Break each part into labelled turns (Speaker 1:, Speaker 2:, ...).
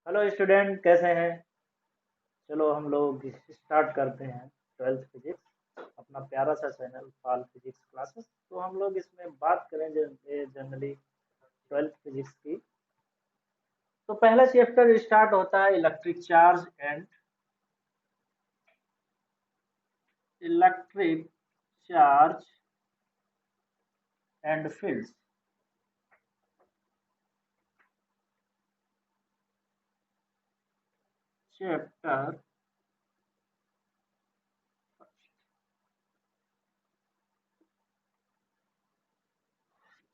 Speaker 1: Hello student, कैसे हैं? चलो हम लोग स्टार्ट करते हैं ट्वेल्थ फिजिक्स, अपना प्यारा सा चैनल पाल फिजिक्स क्लासेस। तो हम लोग इसमें बात करें जनरली ट्वेल्थ फिजिक्स की। तो पहला चैप्टर स्टार्ट होता है electric charge and fields. Chapter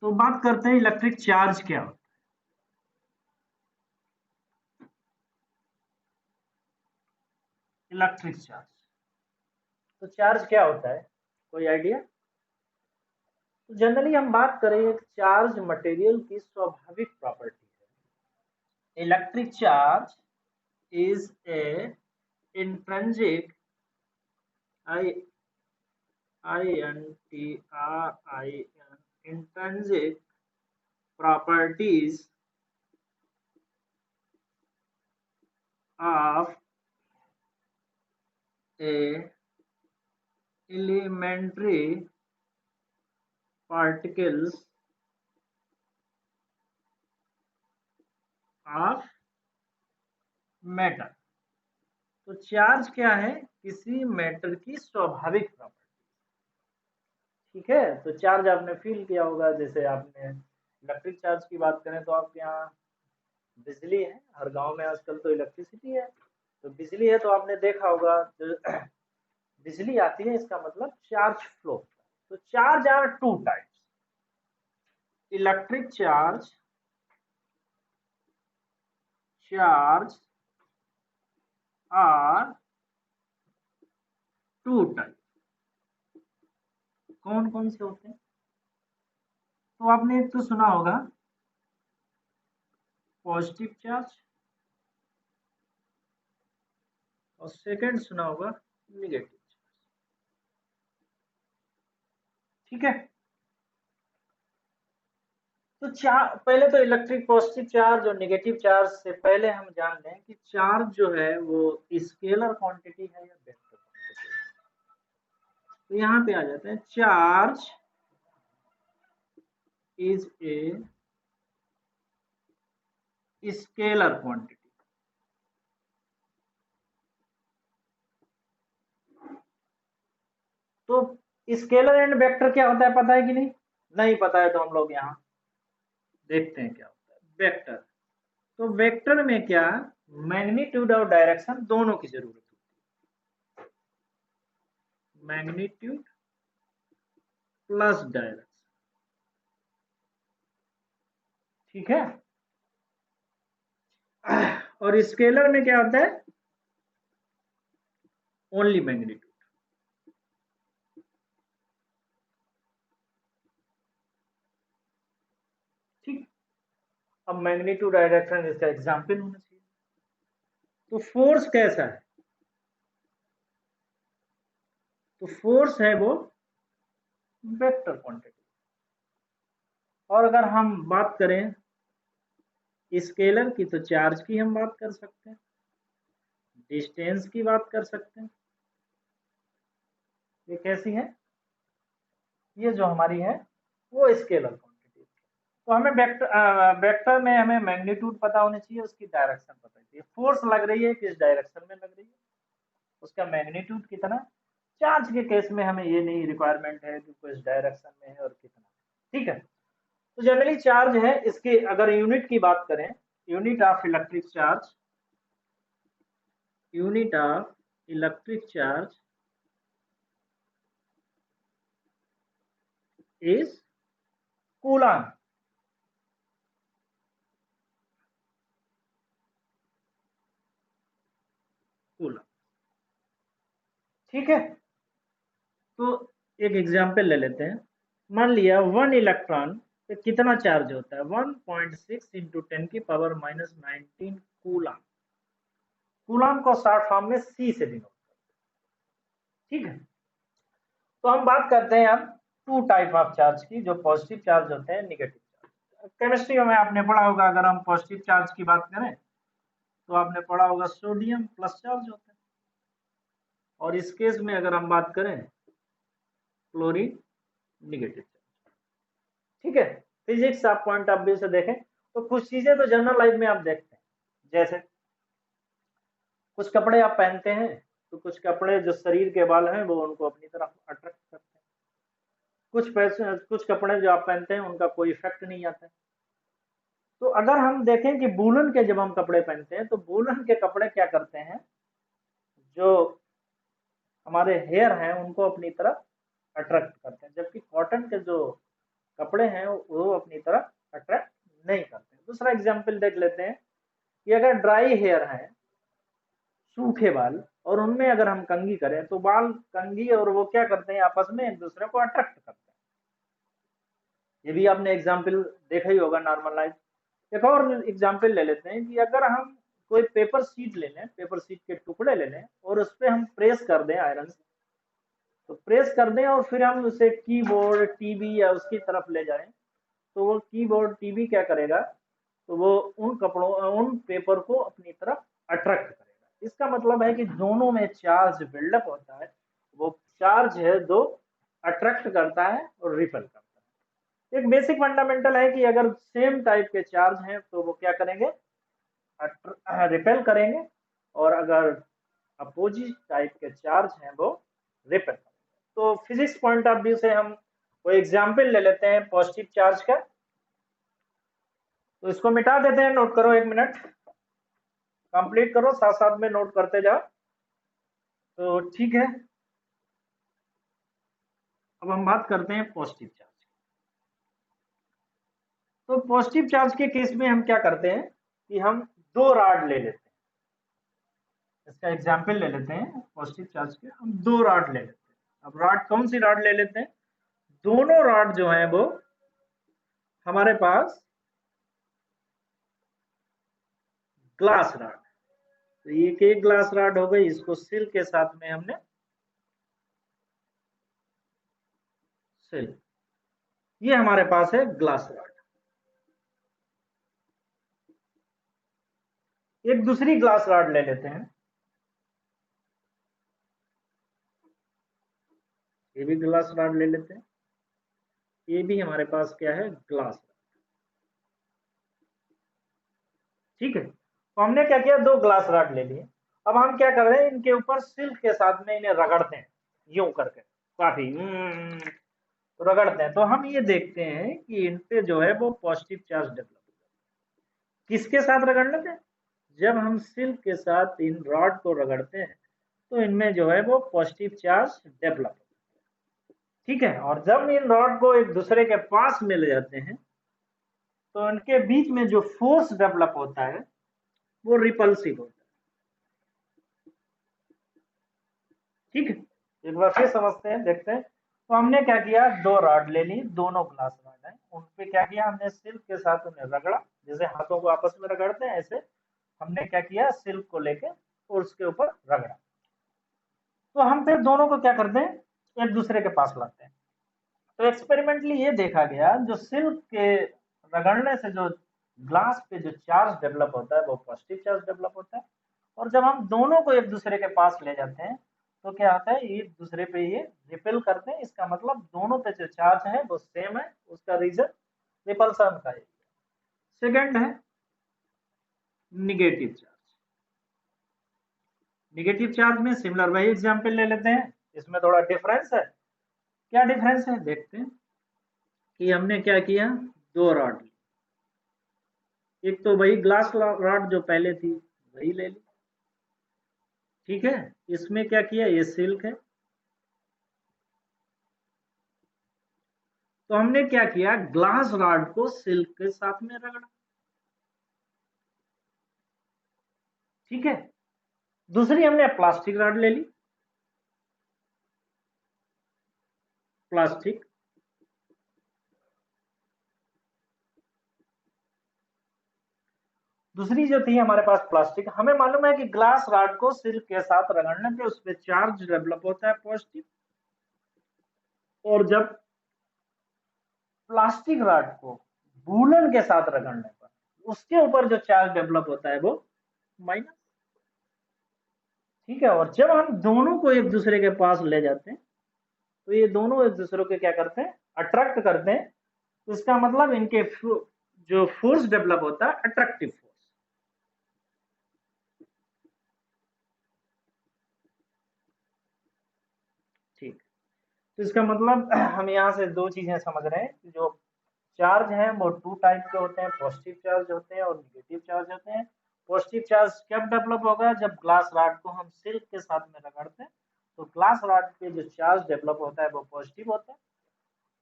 Speaker 1: तो बात करते हैं इलेक्ट्रिक चार्ज क्या होता है। इलेक्ट्रिक चार्ज, तो चार्ज क्या होता है, कोई आइडिया? तो जनरली हम बात करें, एक चार्ज मटेरियल की स्वाभाविक प्रॉपर्टी है। Electric charge is a intrinsic I intrinsic properties of a elementary particles of matter। तो चार्ज क्या है? किसी मैटर की स्वाभाविक प्रॉपर्टी। ठीक है, तो चार्ज आपने फील किया होगा, जैसे आपने इलेक्ट्रिक चार्ज की बात करें तो आपके यहाँ बिजली है, हर गांव में आजकल तो इलेक्ट्रिसिटी है। तो बिजली है तो आपने देखा होगा, जो बिजली आती है इसका मतलब चार्ज फ्लो। तो charge are two types, electric charge charge are two type. कौन कौन से होते हैं? तो आपने एक तो सुना होगा पॉजिटिव चार्ज, और सेकंड सुना होगा निगेटिव चार्ज। ठीक है, तो पहले तो इलेक्ट्रिक पॉजिटिव चार्ज और निगेटिव चार्ज से पहले हम जान लें कि चार्ज जो है वो स्केलर क्वांटिटी है या वेक्टर क्वांटिटी है। तो यहाँ पे आ जाते हैं, charge is a scalar quantity. तो स्केलर एंड वेक्टर क्या होता है, पता है कि नहीं? नहीं पता है तो हम लोग यहाँ देखते हैं क्या होता है वेक्टर। तो वेक्टर में क्या, मैग्नीट्यूड और डायरेक्शन दोनों की जरूरत होती है। Magnitude plus direction. ठीक है, और स्केलर में क्या होता है? Only magnitude. ठीक, अब मैग्नीट्यूड डायरेक्शन इसका एग्जाम्पल होना चाहिए। तो फोर्स कैसा है? तो फोर्स है वो वेक्टर क्वांटिटी। और अगर हम बात करें स्केलर की, तो चार्ज की हम बात कर सकते हैं, डिस्टेंस की बात कर सकते हैं। ये कैसी है? ये जो हमारी है वो स्केलर क्वांटिटी। तो हमें वेक्टर वेक्टर में हमें मैग्नीट्यूड पता होनी चाहिए, उसकी डायरेक्शन पता चाहिए। फोर्स लग रही है किस डायरेक्शन में लग रही है, उसका मैग्नीट्यूड कितना। चार्ज के केस में हमें ये नहीं रिक्वायरमेंट है कि किस डायरेक्शन में है और कितना। ठीक है, तो जनरली चार्ज है, इसके अगर यूनिट की बात करें, unit of electric charge, unit of electric charge is coulomb. Coulomb, ठीक है। तो एक एग्जांपल ले लेते हैं। मान लिया 1 इलेक्ट्रॉन पे कितना चार्ज होता है? 1.6 इंटू 10⁻⁻19 कूलम। कूलम को शॉर्ट फॉर्म में सी से डिनोट करते हैं। ठीक है, तो हम बात करते हैं अब टू टाइप ऑफ चार्ज की, जो पॉजिटिव चार्ज होते हैं, निगेटिव चार्ज। केमिस्ट्री में आपने पढ़ा होगा, अगर हम पॉजिटिव चार्ज की बात करें तो आपने पढ़ा होगा सोडियम प्लस चार्ज होता है, और इस केस में अगर हम बात करें क्लोरीन निगेटिव चार्ज। ठीक है, फिजिक्स आप पॉइंट ऑफ व्यू से देखें तो कुछ चीजें तो जनरल लाइफ में आप देखते हैं, जैसे कुछ कपड़े आप पहनते हैं तो कुछ कपड़े जो शरीर के बाल हैं वो उनको अपनी तरफ अट्रैक्ट करते हैं, कुछ कपड़े जो आप पहनते हैं उनका कोई इफेक्ट नहीं आता है। तो अगर हम देखें कि वूलन के जब हम कपड़े पहनते हैं तो वूलन के कपड़े क्या करते हैं, जो हमारे हेयर हैं उनको अपनी तरफ अट्रैक्ट करते हैं, जबकि कॉटन के जो कपड़े हैं वो अपनी तरफ अट्रैक्ट नहीं करते। दूसरा एग्जाम्पल देख लेते हैं कि अगर ड्राई हेयर है, सूखे बाल, और उनमें अगर हम कंघी करें तो बाल कंघी और वो क्या करते हैं, आपस में एक दूसरे को अट्रैक्ट करते हैं। ये भी आपने एग्जाम्पल देखा ही होगा नॉर्मल लाइफ। एक और एग्जाम्पल ले लेते हैं कि अगर हम कोई पेपर शीट ले लें, पेपर शीट के टुकड़े ले लें और उस पर हम प्रेस कर दें आयरन से, तो प्रेस कर दें और फिर हम उसे कीबोर्ड टीवी या उसकी तरफ ले जाएं, तो वो कीबोर्ड टीवी क्या करेगा, तो वो उन पेपर को अपनी तरफ अट्रैक्ट करेगा। इसका मतलब है कि दोनों में चार्ज बिल्डअप होता है, वो चार्ज है दो अट्रैक्ट करता है और रिपेल करता है। एक बेसिक फंडामेंटल है कि अगर सेम टाइप के चार्ज हैं तो वो क्या करेंगे, रिपेल करेंगे, और अगर अपोजिट टाइप के चार्ज हैं वो रिपेल करेंगे। तो फिजिक्स पॉइंट ऑफ व्यू से हम कोई एग्जाम्पल ले लेते हैं पॉजिटिव चार्ज का, तो इसको मिटा देते हैं, नोट करो, 1 मिनट कंप्लीट करो, साथ साथ में नोट करते जाओ। तो ठीक है, अब हम बात करते हैं पॉजिटिव चार्ज। तो पॉजिटिव चार्ज के केस में हम क्या करते हैं कि हम दो रॉड ले लेते हैं, इसका एग्जाम्पल ले लेते हैं पॉजिटिव चार्ज के, हम दो रॉड ले लेते हैं। अब रॉड कौन सी रॉड ले लेते हैं, दोनों रॉड जो है वो हमारे पास ग्लास रॉड, तो ये एक ग्लास रॉड हो गई, इसको सिल के साथ में हमने सिल, ये हमारे पास है ग्लास रॉड। एक दूसरी ग्लास रॉड ले लेते हैं, ये भी ग्लास रॉड ले लेते हैं, ये भी हमारे पास क्या है, ग्लास रॉड। ठीक है, तो हमने क्या किया, दो ग्लास रॉड ले लिए। अब हम क्या कर रहे हैं, इनके ऊपर सिल्क के साथ में इन्हें रगड़ते हैं, यूं करके काफी रगड़ते हैं, तो हम ये देखते हैं कि इन पे जो है वो पॉजिटिव चार्ज डेवलप होता है। किसके साथ रगड़ने पे, जब हम सिल्क के साथ इन रॉड को रगड़ते हैं तो इनमें जो है वो पॉजिटिव चार्ज डेवलप होता है। ठीक है, और जब इन रॉड को एक दूसरे के पास में ले जाते हैं तो इनके बीच में जो फोर्स डेवलप होता है वो रिपल्सिव होता है। ठीक है, एक बार फिर समझते हैं, देखते हैं। तो हमने क्या किया, दो रॉड ले ली, दोनों ग्लास रॉड है, उन पे क्या किया, हमने सिल्क के साथ उन्हें रगड़ा, जैसे हाथों को आपस में रगड़ते हैं ऐसे हमने क्या किया, सिल्क को लेके और उसके ऊपर रगड़ा। तो हम फिर दोनों को क्या करते हैं, एक दूसरे के पास लाते हैं। तो एक्सपेरिमेंटली ये देखा गया, जो सिल्क के रगड़ने से जो ग्लास पे जो चार्ज डेवलप होता है वो पॉजिटिव चार्ज डेवलप होता है, और जब हम दोनों को एक दूसरे के पास ले जाते हैं तो क्या होता है, एक दूसरे पे ये रिपेल करते हैं। इसका मतलब दोनों पे जो चार्ज है वो सेम है, उसका रीजन रिपल्सन का है। सेकेंड है निगेटिव चार्ज। निगेटिव चार्ज में सिमिलर वही एग्जाम्पल ले लेते हैं, इसमें थोड़ा डिफरेंस है। क्या डिफरेंस है, देखते हैं कि हमने क्या किया, दो रॉड, एक तो वही ग्लास रॉड जो पहले थी वही ले ली। ठीक है, इसमें क्या किया, ये सिल्क है, तो हमने क्या किया, ग्लास रॉड को सिल्क के साथ में रगड़ा। ठीक है, दूसरी हमने प्लास्टिक रॉड ले ली, प्लास्टिक, दूसरी जो थी हमारे पास प्लास्टिक। हमें मालूम है कि ग्लास रॉड को सिल्क के साथ रगड़ने पे उस पर चार्ज डेवलप होता है पॉजिटिव, और जब प्लास्टिक रॉड को वूलन के साथ रगड़ने पर उसके ऊपर जो चार्ज डेवलप होता है वो माइनस। ठीक है, और जब हम दोनों को एक दूसरे के पास ले जाते हैं तो ये दोनों एक दूसरे को क्या करते हैं, अट्रैक्ट करते हैं। तो इसका मतलब इनके जो फोर्स डेवलप होता है अट्रैक्टिव फोर्स। ठीक, तो इसका मतलब हम यहाँ से दो चीजें समझ रहे हैं कि जो चार्ज है वो टू टाइप के होते हैं, पॉजिटिव चार्ज होते हैं और निगेटिव चार्ज होते हैं। पॉजिटिव चार्ज कब डेवलप होगा, जब ग्लास रॉड को हम सिल्क के साथ में रगड़ते हैं तो ग्लास रॉड पे जो चार्ज डेवलप होता है वो पॉजिटिव होता है।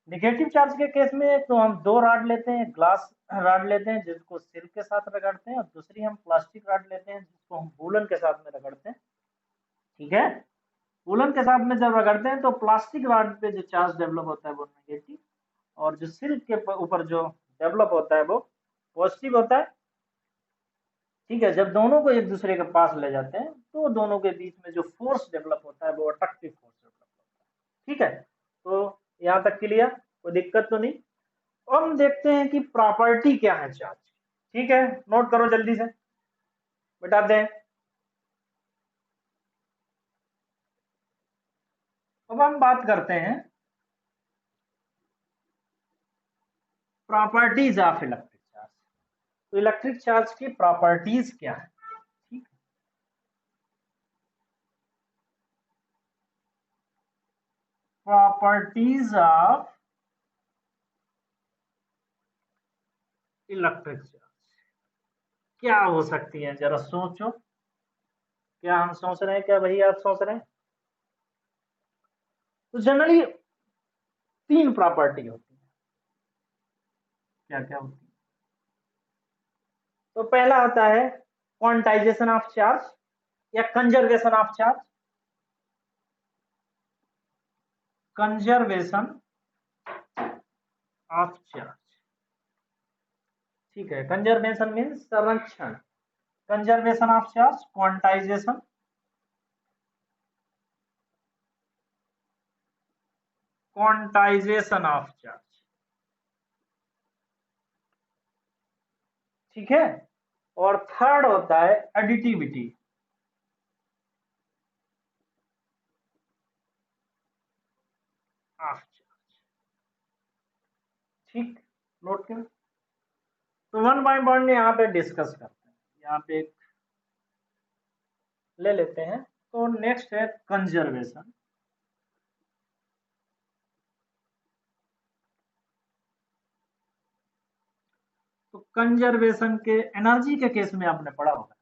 Speaker 1: निगेटिव चार्ज के केस में तो हम दो रॉड लेते हैं, ग्लास रॉड लेते हैं जिसको सिल्क के साथ रगड़ते हैं, और दूसरी हम प्लास्टिक रॉड लेते हैं जिसको हम वूलन के साथ में रगड़ते हैं। ठीक है, वूलन के साथ में जब रगड़ते हैं तो प्लास्टिक रॉड पे जो चार्ज डेवलप होता है वो नेगेटिव, और जो सिल्क के ऊपर जो डेवलप होता है वो पॉजिटिव होता है। ठीक है, जब दोनों को एक दूसरे के पास ले जाते हैं तो दोनों के बीच में जो फोर्स डेवलप होता है वो अट्रैक्टिव फोर्स डेवलप होता है। ठीक है, तो यहाँ तक क्लियर, कोई दिक्कत तो नहीं। अब हम देखते हैं कि प्रॉपर्टी क्या है चार्ज। ठीक है, नोट करो जल्दी से, बताते हैं। अब हम बात करते हैं प्रॉपर्टीज ऑफ इलेक्ट्रिक चार्ज। तो इलेक्ट्रिक चार्ज की प्रॉपर्टीज क्या है। ठीक, प्रॉपर्टीज ऑफ इलेक्ट्रिक चार्ज क्या हो सकती है, जरा सोचो। क्या हम सोच रहे हैं, क्या वही आप सोच रहे हैं। तो जनरली तीन प्रॉपर्टी होती है। क्या क्या होती है, तो पहला होता है क्वांटाइजेशन ऑफ चार्ज या conservation of charge. Conservation of charge. ठीक है, कंजर्वेशन मीन्स संरक्षण, conservation of charge, quantization, quantization of charge. ठीक है, और थर्ड होता है एडिटिविटी ऑफ चार्ज। ठीक, नोट कर। तो वन बाय वन यहाँ पे डिस्कस करते हैं। यहाँ पे एक ले लेते हैं, तो नेक्स्ट है कंजर्वेशन। तो कंजर्वेशन के एनर्जी के केस में आपने पढ़ा होगा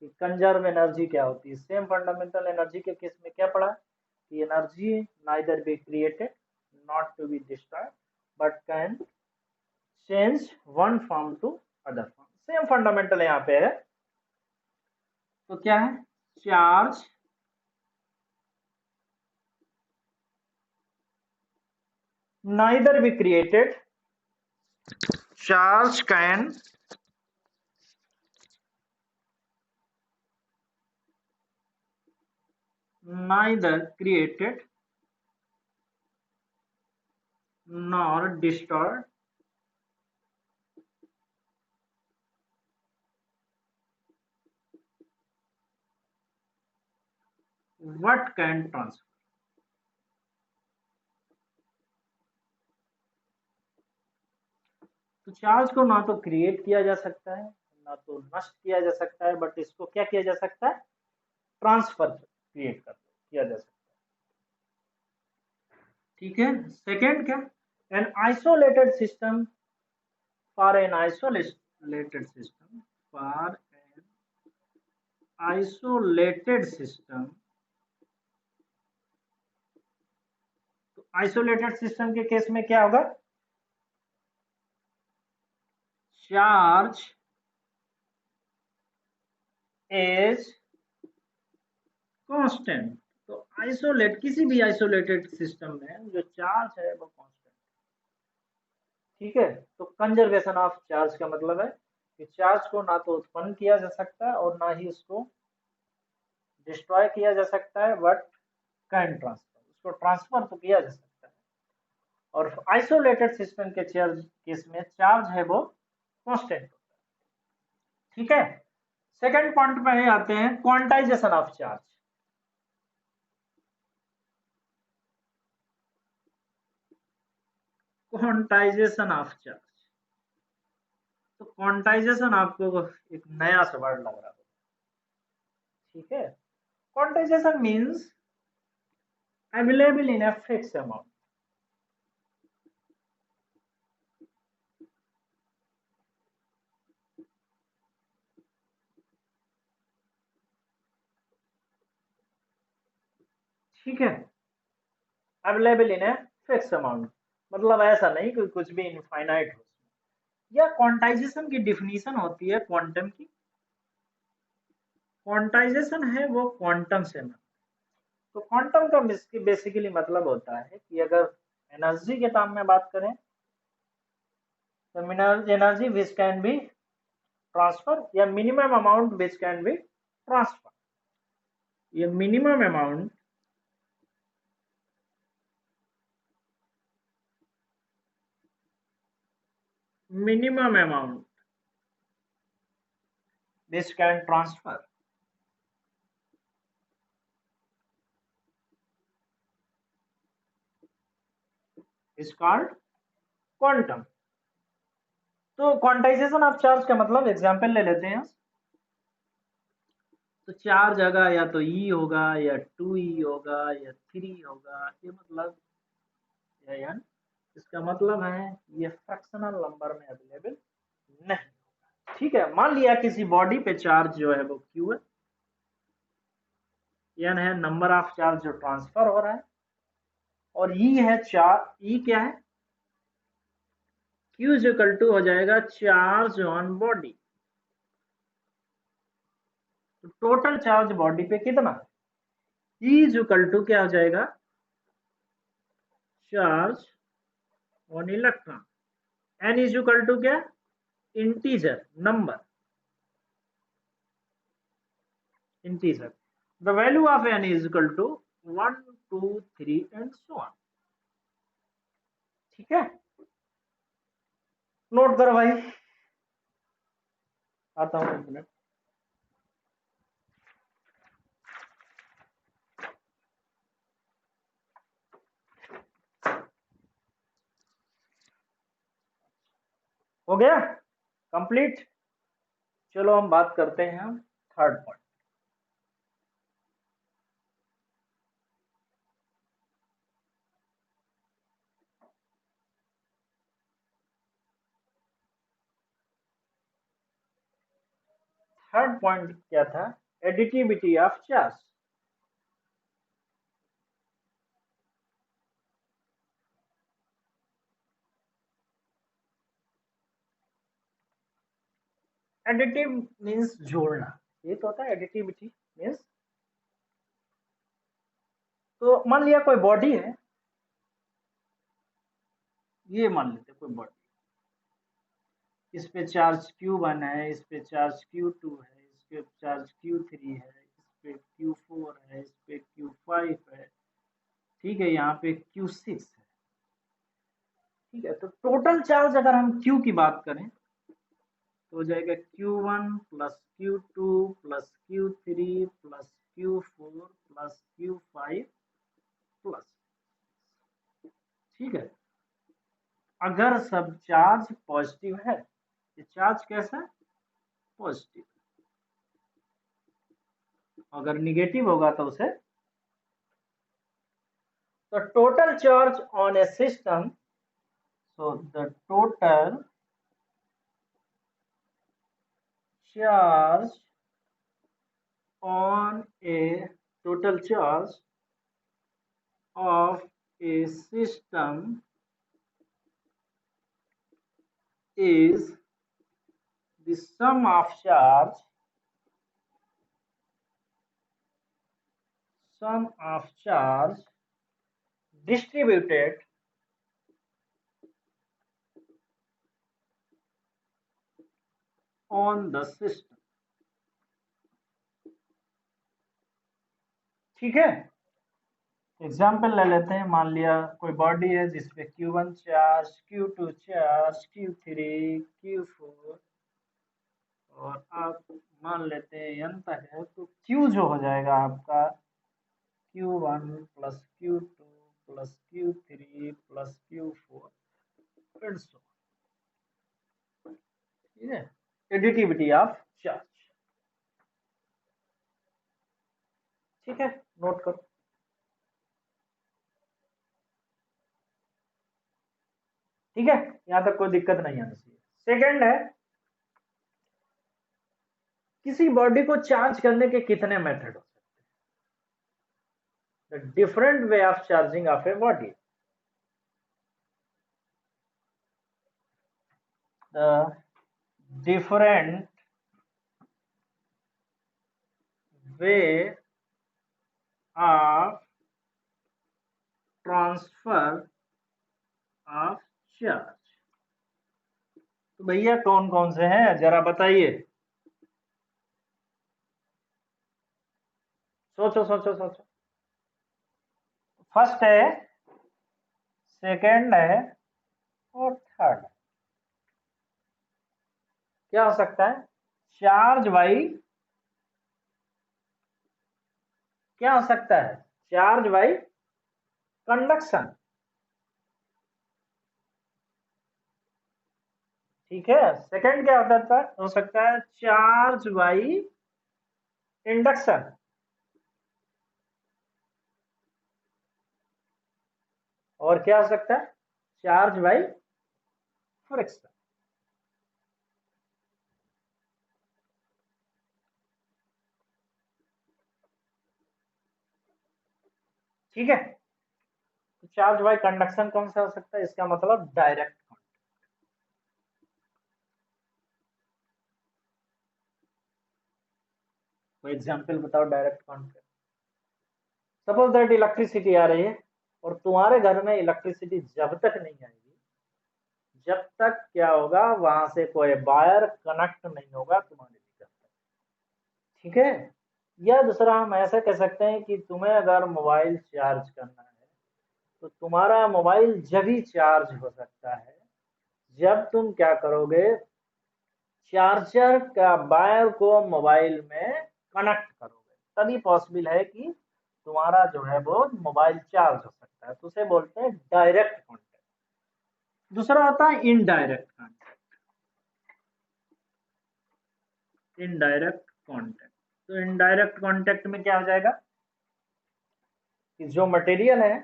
Speaker 1: कि कंजर्व एनर्जी क्या होती है। सेम फंडामेंटल एनर्जी के केस में क्या पढ़ा कि energy neither be created not to be destroyed but can change one form to other form. Same fundamental यहाँ पे है। तो क्या है, charge neither be created, charge can neither created nor destroyed what can transfer। तो charge को ना तो क्रिएट किया जा सकता है ना तो नष्ट किया जा सकता है, बट इसको क्या किया जा सकता है, ट्रांसफर क्रिएट कर किया जा सकता है। ठीक है, सेकेंड क्या, an isolated system, for an isolated system, for an isolated system. तो आइसोलेटेड सिस्टम के केस में क्या होगा, चार्ज इज कांस्टेंट। तो आइसोलेट, किसी भी आइसोलेटेड सिस्टम में जो चार्ज है वो कांस्टेंट। ठीक है, तो कंजर्वेशन ऑफ चार्ज का मतलब है कि चार्ज को ना तो उत्पन्न किया जा सकता है और ना ही उसको डिस्ट्रॉय किया जा सकता है, बट कैन ट्रांसफर, उसको ट्रांसफर तो किया जा सकता है। और आइसोलेटेड सिस्टम के चार्ज केस में चार्ज है वो कांस्टेंट होता है। ठीक है, सेकंड पॉइंट पे आते हैं, quantization of charge. Quantization of charge, तो क्वांटाइजेशन आपको एक नया सा वर्ड लग रहा है, ठीक है। Quantization means available in a fixed amount। ठीक है, available in a fix amount, मतलब ऐसा नहीं कि कुछ भी इनफाइनाइट हो। या क्वांटाइजेशन की डिफिनीशन होती है क्वांटम की। क्वांटाइजेशन है वो क्वांटम से ना, तो क्वांटम का बेसिकली मतलब होता है कि अगर एनर्जी के टर्म में बात करें तो energy which can be transfer या minimum amount which can be transfer. ये minimum amount which can transfer is called quantum। तो क्वांटाइजेशन ऑफ चार्ज का मतलब एग्जांपल ले लेते हैं, तो चार जगह या तो ई होगा या 2e होगा या 3 होगा, ये मतलब या n, इसका मतलब है ये फ्रैक्शनल नंबर में अवेलेबल नहीं। ठीक है, मान लिया किसी बॉडी पे चार्ज जो है वो q है, n है नंबर ऑफ चार्ज जो ट्रांसफर हो रहा है, और e है चार्ज, e क्या है, q इज इक्वल टू हो जाएगा चार्ज ऑन बॉडी। तो टोटल चार्ज बॉडी पे कितना है, e इज इक्वल टू क्या हो जाएगा, charge on electron. n is equal to क्या, integer number, integer. The value of n is equal to 1 2 3 and so on. ठीक है, नोट करो भाई, आता हूं एक मिनट। हो गया कंप्लीट। चलो हम बात करते हैं थर्ड पॉइंट। थर्ड पॉइंट क्या था, additivity of charge. Additive means जोड़ना, ये तो होता है एडिटिविटी मींस। तो मान लिया कोई बॉडी है, ये मान लेते कोई बॉडी, इस पे चार्ज Q1 है, इस पे चार्ज Q2 है, इस पे चार्ज Q3 है, इस पे Q4 है, इस पे Q5 है, ठीक है, यहाँ पे Q6 है। ठीक है, तो टोटल चार्ज अगर हम Q की बात करें तो हो जाएगा Q1 plus Q2 plus Q3 plus Q4 plus Q5 plus. ठीक है, अगर सब चार्ज पॉजिटिव है, ये चार्ज कैसा है, पॉजिटिव, अगर निगेटिव होगा तो उसे, तो total charge on A system, so the total charge on a total charge of a system is the sum of charge distributed on the system। ठीक है, एग्जाम्पल ले लेते हैं, मान लिया कोई बॉडी है जिसपे Q1 charge, Q2 charge, Q3, Q4 और आप मान लेते हैं n तक है, तो q जो हो जाएगा आपका q1 plus q2 plus q3 plus q4 and so, ठीक है, एडिटिविटी ऑफ चार्ज। ठीक है, नोट करो। ठीक है, यहां तक कोई दिक्कत नहीं आनी चाहिए। सेकंड है, किसी बॉडी को चार्ज करने के कितने मेथड हो सकते हैं? The different way of charging of a body. The different way of transfer of charge. तो भैया कौन कौन से हैं जरा बताइए, सोचो सोचो सोचो। फर्स्ट है, सेकंड है और थर्ड है। क्या हो सकता है? चार्ज बाई, क्या हो सकता है? Charge by conduction. ठीक है, सेकंड क्या हो सकता है? Charge by induction. और क्या हो सकता है? Charge by friction. ठीक है, तो चार्ज बाई कंडक्शन कौन सा हो सकता है? इसका मतलब डायरेक्ट। कोई एग्जांपल बताओ direct contact. Suppose that electricity आ रही है और तुम्हारे घर में इलेक्ट्रिसिटी जब तक नहीं आएगी, जब तक क्या होगा, वहां से कोई वायर कनेक्ट नहीं होगा तुम्हारे घर तक। ठीक है, या दूसरा हम ऐसा कह सकते हैं कि तुम्हें अगर मोबाइल चार्ज करना है, तो तुम्हारा मोबाइल जब ही चार्ज हो सकता है जब तुम क्या करोगे, चार्जर का वायर को मोबाइल में कनेक्ट करोगे, तभी पॉसिबल है कि तुम्हारा जो है वो मोबाइल चार्ज हो सकता है। तो उसे बोलते हैं डायरेक्ट कॉन्टेक्ट। दूसरा होता है इनडायरेक्ट कॉन्टेक्ट। इनडायरेक्ट कॉन्टेक्ट, तो इनडायरेक्ट कॉन्टेक्ट में क्या हो जाएगा कि जो मटेरियल है,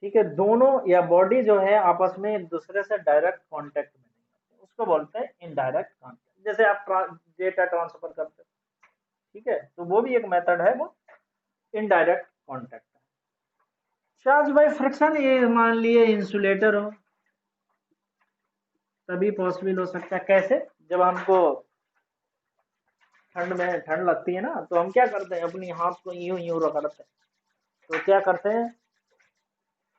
Speaker 1: ठीक है, दोनों या बॉडी जो है आपस में एक दूसरे से डायरेक्ट कांटेक्ट में नहीं आते, उसको बोलते हैं इनडायरेक्ट कांटेक्ट। जैसे आप डेटा ट्रांसफर करते हो, ठीक है, तो वो भी एक मेथड है, वो इनडायरेक्ट कांटेक्ट है। चार्ज बाय फ्रिक्शन, ये मान लिए इंसुलेटर हो, तभी पॉसिबल हो सकता है। कैसे? जब हमको ठंड में ठंड लगती है ना, तो हम क्या करते हैं, अपनी हाथ को यूं यूं रगड़ते हैं। तो क्या करते हैं,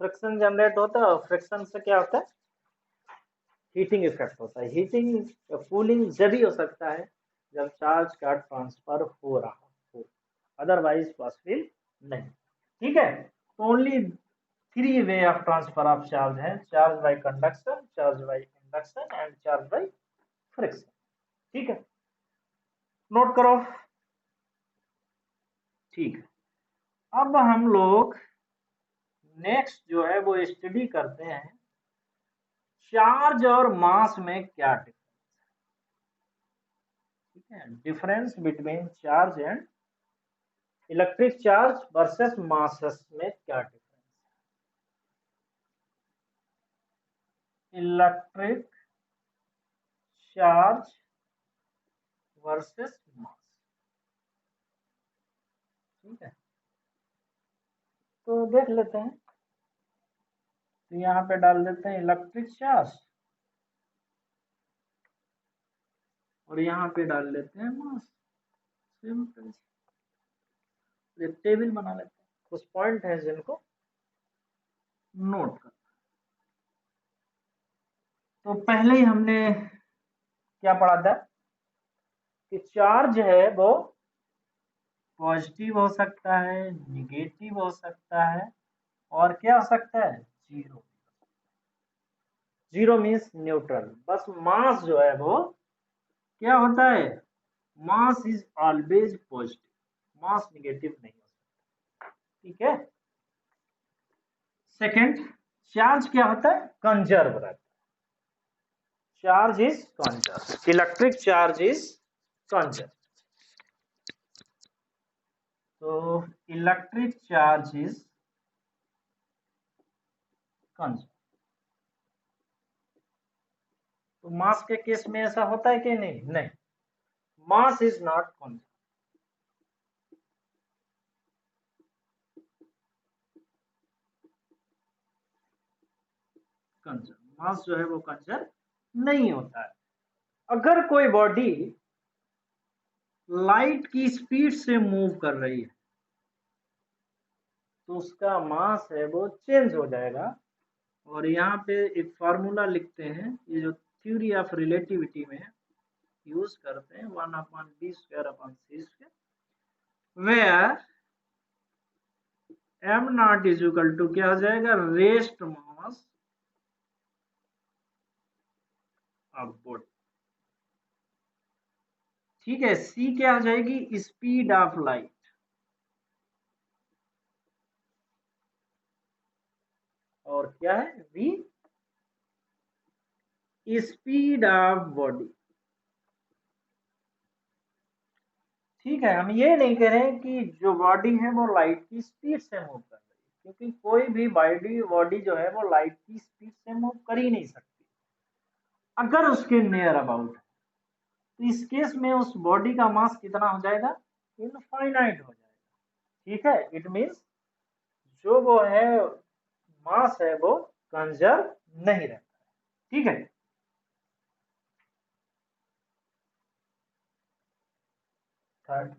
Speaker 1: फ्रिक्शन जनरेट होता है, और फ्रिक्शन से क्या होता है, हीटिंग इफेक्ट होता है। हीटिंग या कूलिंग जब भी हो सकता है जब चार्ज का ट्रांसफर हो रहा हो, अदरवाइज पॉसिबल नहीं। ठीक है, तो only three way of transfer of charge है: charge by conduction, charge by induction and charge by friction. ठीक है, नोट करो। ठीक है, अब हम लोग नेक्स्ट जो है वो स्टडी करते हैं चार्ज और मास में क्या डिफरेंस। ठीक है, difference between charge and electric charge versus masses में क्या डिफरेंस है? इलेक्ट्रिक चार्ज वर्सेस मास। ठीक है, तो देख लेते हैं। तो यहाँ पे डाल देते हैं इलेक्ट्रिक चार्ज, और यहाँ पे डाल लेते हैं मास। सिंपल, टेबल बना लेते हैं। कुछ पॉइंट है जिनको नोट कर। तो पहले ही हमने क्या पढ़ा था कि चार्ज है वो पॉजिटिव हो सकता है, निगेटिव हो सकता है, और क्या हो सकता है, जीरो। Zero means neutral. बस मास जो है वो क्या होता है, mass is always positive, mass negative नहीं हो सकता, ठीक है। सेकंड, चार्ज क्या होता है, कंजर्व रहता है, charge is conserve, electric charge is conserve. तो इलेक्ट्रिक चार्ज इज कंजर्व। तो मास के केस में ऐसा होता है कि नहीं, नहीं, mass is not conserve. Conserve mass जो है वो कंजर्व नहीं होता है। अगर कोई बॉडी लाइट की स्पीड से मूव कर रही है तो उसका मास है वो चेंज हो जाएगा। और यहाँ पे एक फार्मूला लिखते हैं, ये जो थ्योरी ऑफ रिलेटिविटी में यूज करते हैं, 1/b²/c², where m0 is equal to क्या हो जाएगा, रेस्ट मास ऑफ बॉडी, ठीक है। c क्या हो जाएगी, स्पीड ऑफ लाइट, और क्या है v, स्पीड ऑफ बॉडी, ठीक है। हम ये नहीं कह रहे कि जो बॉडी है वो लाइट की स्पीड से मूव कर रही है, क्योंकि कोई भी बॉडी जो है वो लाइट की स्पीड से मूव कर ही नहीं सकती अगर उसके नियर अबाउट है। तो इस केस में उस बॉडी का मास कितना हो जाएगा, इनफाइनाइट हो जाएगा, ठीक है। इट मीन्स जो वो है मास है वो कंजर्व नहीं रहता है, ठीक है। थर्ड,